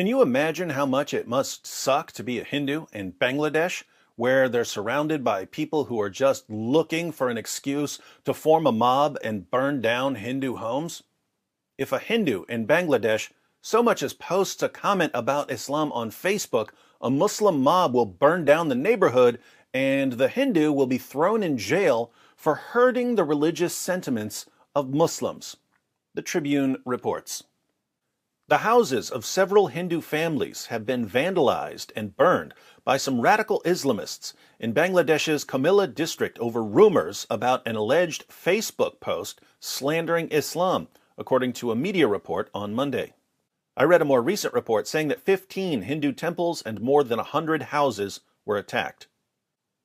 Can you imagine how much it must suck to be a Hindu in Bangladesh, where they're surrounded by people who are just looking for an excuse to form a mob and burn down Hindu homes? If a Hindu in Bangladesh so much as posts a comment about Islam on Facebook, a Muslim mob will burn down the neighborhood and the Hindu will be thrown in jail for hurting the religious sentiments of Muslims. The Tribune reports. The houses of several Hindu families have been vandalized and burned by some radical Islamists in Bangladesh's Comilla district over rumors about an alleged Facebook post slandering Islam, according to a media report on Monday. I read a more recent report saying that 15 Hindu temples and more than 100 houses were attacked.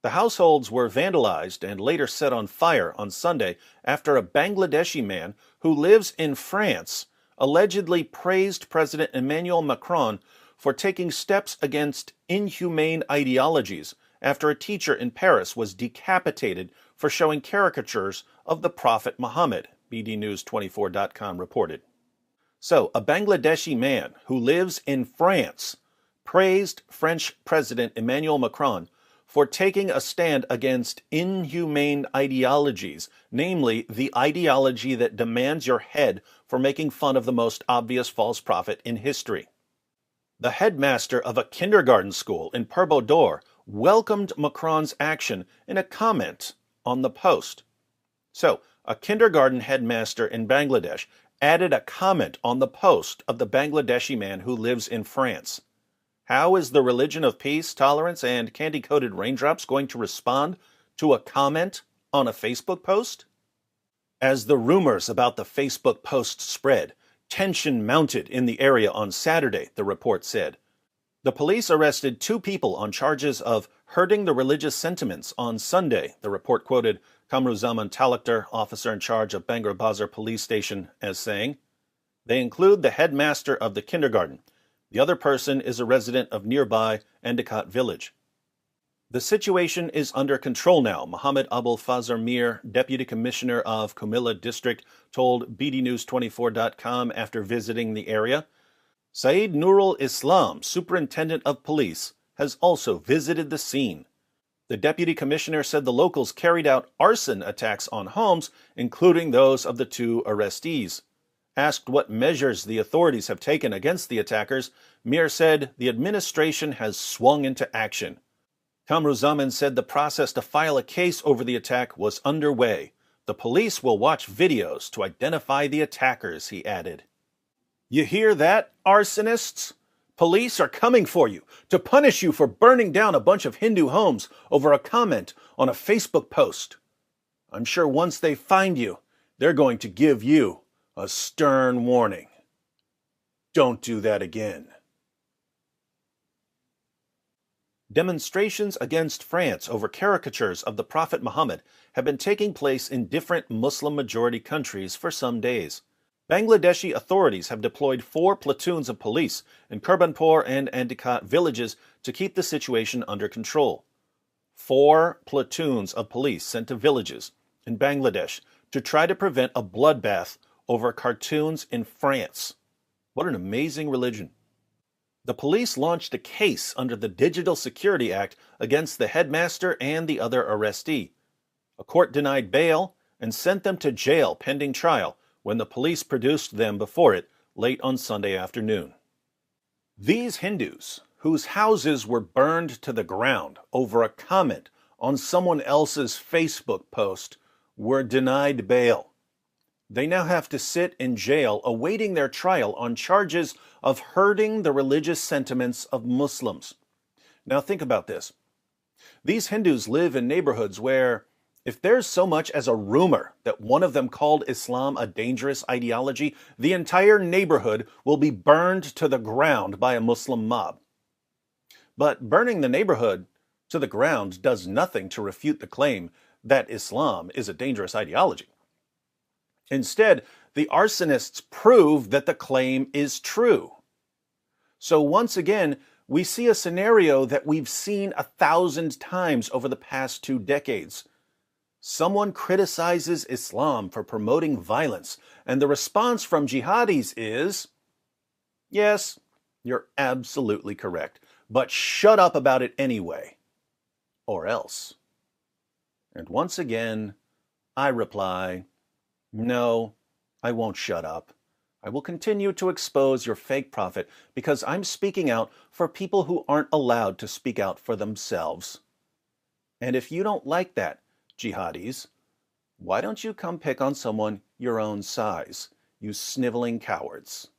The households were vandalized and later set on fire on Sunday after a Bangladeshi man who lives in France allegedly praised President Emmanuel Macron for taking steps against inhumane ideologies after a teacher in Paris was decapitated for showing caricatures of the Prophet Muhammad, bdnews24.com reported. So, a Bangladeshi man who lives in France praised French President Emmanuel Macron for taking a stand against inhumane ideologies, namely the ideology that demands your head for making fun of the most obvious false prophet in history. The headmaster of a kindergarten school in Purbodor welcomed Macron's action in a comment on the post. So, a kindergarten headmaster in Bangladesh added a comment on the post of the Bangladeshi man who lives in France. How is the religion of peace, tolerance, and candy-coated raindrops going to respond to a comment on a Facebook post? As the rumors about the Facebook post spread, tension mounted in the area on Saturday, the report said. The police arrested 2 people on charges of hurting the religious sentiments on Sunday, the report quoted Kamruzaman Talukdar, officer in charge of Bangor Bazar police station, as saying. They include the headmaster of the kindergarten. The other person is a resident of nearby Endicott village. The situation is under control now, Mohammed Abul Fazar Mir, Deputy Commissioner of Comilla District, told bdnews24.com after visiting the area. Saeed Nurul Islam, Superintendent of Police, has also visited the scene. The Deputy Commissioner said the locals carried out arson attacks on homes, including those of the 2 arrestees. Asked what measures the authorities have taken against the attackers, Mir said the administration has swung into action. Kamruzaman said the process to file a case over the attack was underway. The police will watch videos to identify the attackers, he added. You hear that, arsonists? Police are coming for you to punish you for burning down a bunch of Hindu homes over a comment on a Facebook post. I'm sure once they find you, they're going to give you a stern warning. Don't do that again. Demonstrations against France over caricatures of the Prophet Muhammad have been taking place in different Muslim-majority countries for some days. Bangladeshi authorities have deployed 4 platoons of police in Kurbanpur and Endicott villages to keep the situation under control. 4 platoons of police sent to villages in Bangladesh to try to prevent a bloodbath over cartoons in France. What an amazing religion. The police launched a case under the Digital Security Act against the headmaster and the other arrestee. A court denied bail and sent them to jail pending trial when the police produced them before it late on Sunday afternoon. These Hindus, whose houses were burned to the ground over a comment on someone else's Facebook post, were denied bail. They now have to sit in jail awaiting their trial on charges of hurting the religious sentiments of Muslims. Now think about this. These Hindus live in neighborhoods where, if there's so much as a rumor that one of them called Islam a dangerous ideology, the entire neighborhood will be burned to the ground by a Muslim mob. But burning the neighborhood to the ground does nothing to refute the claim that Islam is a dangerous ideology. Instead, the arsonists prove that the claim is true. So once again, we see a scenario that we've seen 1,000 times over the past 2 decades. Someone criticizes Islam for promoting violence, and the response from jihadis is, yes, You're absolutely correct. But shut up about it anyway. Or else. And once again, I reply, no, I won't shut up. I will continue to expose your fake prophet because I'm speaking out for people who aren't allowed to speak out for themselves. And if you don't like that, jihadis, why don't you come pick on someone your own size, you sniveling cowards?